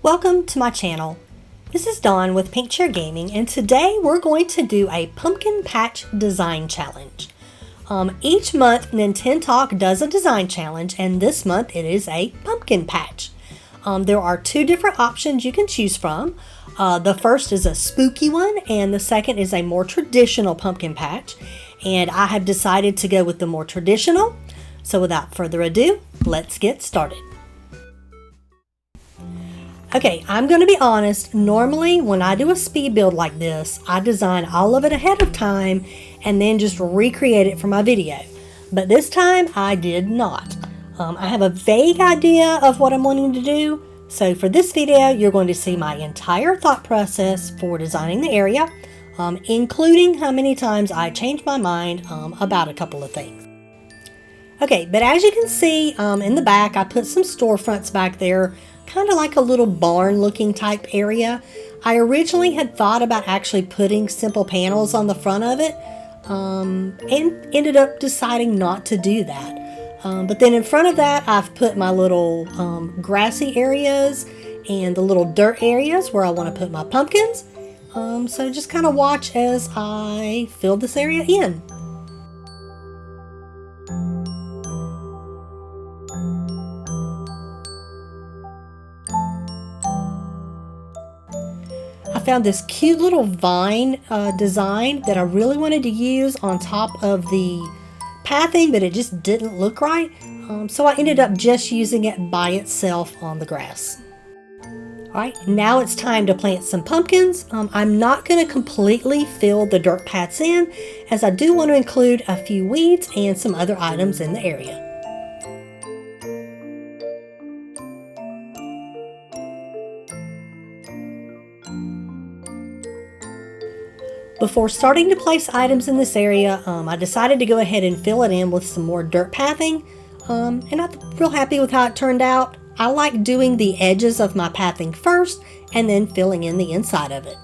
Welcome to my channel. This is Dawn with Pink Chair Gaming, and today we're going to do a pumpkin patch design challenge. Each month NintenTalk does a design challenge, and this month it is a pumpkin patch. There are two different options you can choose from. The first is a spooky one, and the second is a more traditional pumpkin patch. And I have decided to go with the more traditional. So without further ado, let's get started. Okay, I'm going to be honest, normally when I do a speed build like this, I design all of it ahead of time and then just recreate it for my video. But this time I did not. I have a vague idea of what I'm wanting to do, so for this video you're going to see my entire thought process for designing the area, including how many times I changed my mind about a couple of things. Okay, but as you can see in the back, I put some storefronts back there, kind of like a little barn looking type area. I originally had thought about actually putting simple panels on the front of it and ended up deciding not to do that. But then in front of that I've put my little grassy areas and the little dirt areas where I want to put my pumpkins. So just kind of watch as I fill this area in. I found this cute little vine design that I really wanted to use on top of the pathing, but it just didn't look right. So I ended up just using it by itself on the grass. Alright, now it's time to plant some pumpkins. I'm not going to completely fill the dirt paths in, as I do want to include a few weeds and some other items in the area. Before starting to place items in this area, I decided to go ahead and fill it in with some more dirt pathing, and I'm real happy with how it turned out. I like doing the edges of my pathing first and then filling in the inside of it.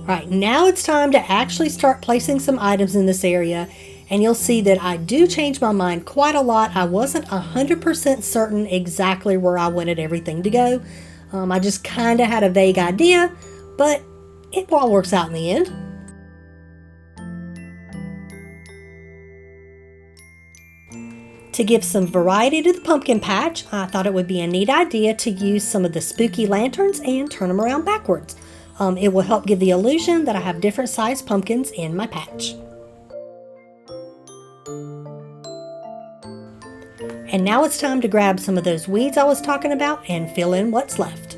Alright, now it's time to actually start placing some items in this area, and you'll see that I do change my mind quite a lot. I wasn't 100% certain exactly where I wanted everything to go. I just kind of had a vague idea, but it all works out in the end. To give some variety to the pumpkin patch, I thought it would be a neat idea to use some of the spooky lanterns and turn them around backwards. It will help give the illusion that I have different sized pumpkins in my patch. And now it's time to grab some of those weeds I was talking about and fill in what's left.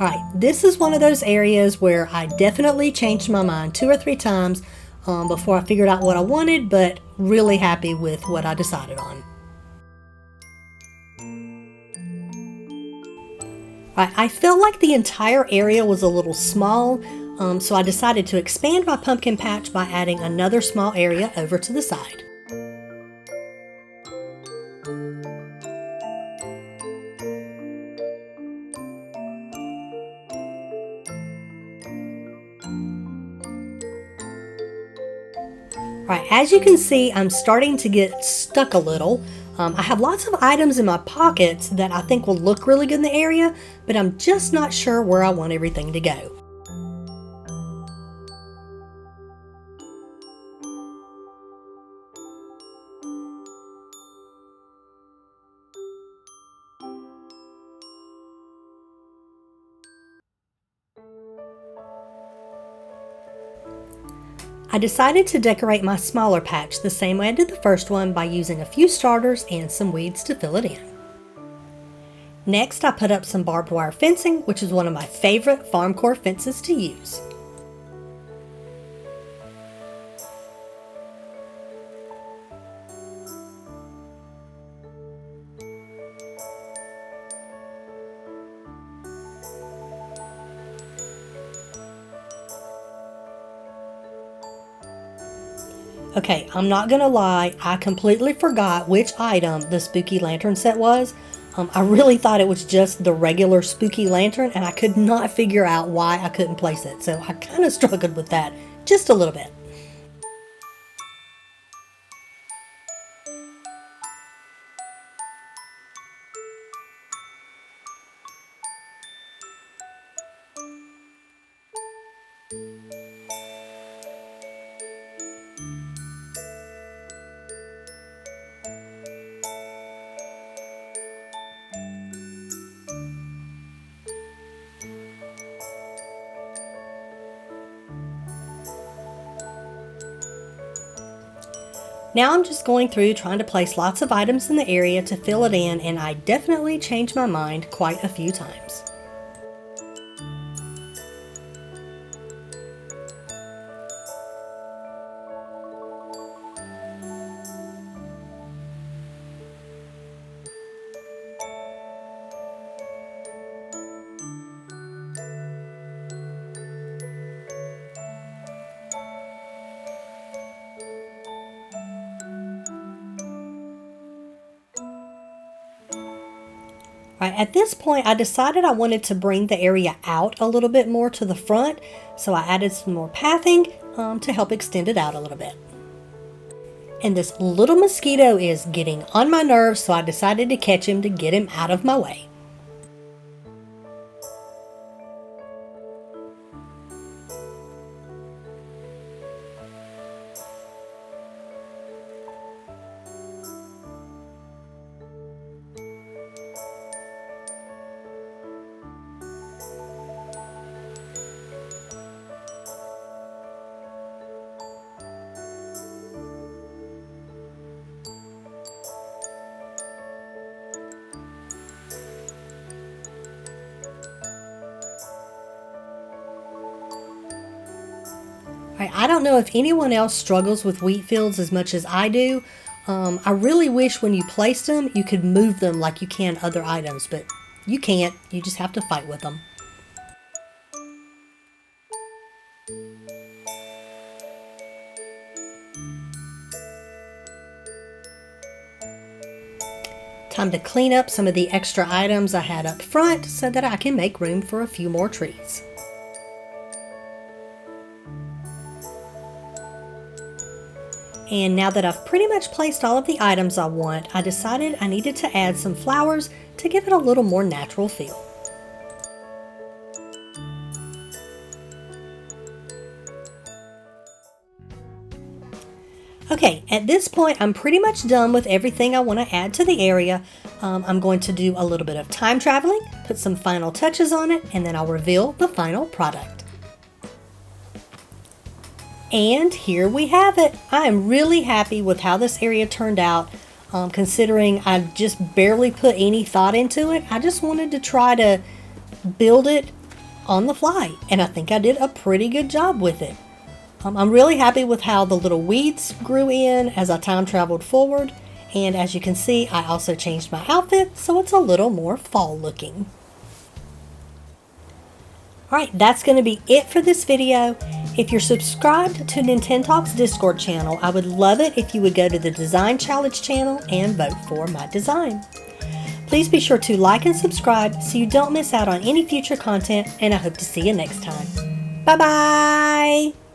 Alright, this is one of those areas where I definitely changed my mind 2 or 3 times before I figured out what I wanted, but really happy with what I decided on. Alright, I felt like the entire area was a little small, so I decided to expand my pumpkin patch by adding another small area over to the side. Right, as you can see, I'm starting to get stuck a little. I have lots of items in my pockets that I think will look really good in the area, but I'm just not sure where I want everything to go. I decided to decorate my smaller patch the same way I did the first one by using a few starters and some weeds to fill it in. Next, I put up some barbed wire fencing, which is one of my favorite farm core fences to use. Okay, I'm not gonna lie, I completely forgot which item the spooky lantern set was. I really thought it was just the regular spooky lantern, and I could not figure out why I couldn't place it, so I kind of struggled with that just a little bit. Now I'm just going through trying to place lots of items in the area to fill it in, and I definitely changed my mind quite a few times. Right, at this point, I decided I wanted to bring the area out a little bit more to the front, so I added some more pathing to help extend it out a little bit. And this little mosquito is getting on my nerves, so I decided to catch him to get him out of my way. I don't know if anyone else struggles with wheat fields as much as I do. I really wish when you placed them, you could move them like you can other items, but you can't. You just have to fight with them. Time to clean up some of the extra items I had up front so that I can make room for a few more trees. And now that I've pretty much placed all of the items I want, I decided I needed to add some flowers to give it a little more natural feel. Okay, at this point I'm pretty much done with everything I want to add to the area. I'm going to do a little bit of time traveling, put some final touches on it, and then I'll reveal the final product. And here we have it. I am really happy with how this area turned out, considering I just barely put any thought into it. I just wanted to try to build it on the fly, and I think I did a pretty good job with it. I'm really happy with how the little weeds grew in as I time traveled forward, and as you can see, I also changed my outfit so it's a little more fall looking. Alright, that's going to be it for this video. If you're subscribed to NintenTalk's Discord channel, I would love it if you would go to the Design Challenge channel and vote for my design. Please be sure to like and subscribe so you don't miss out on any future content, and I hope to see you next time. Bye bye!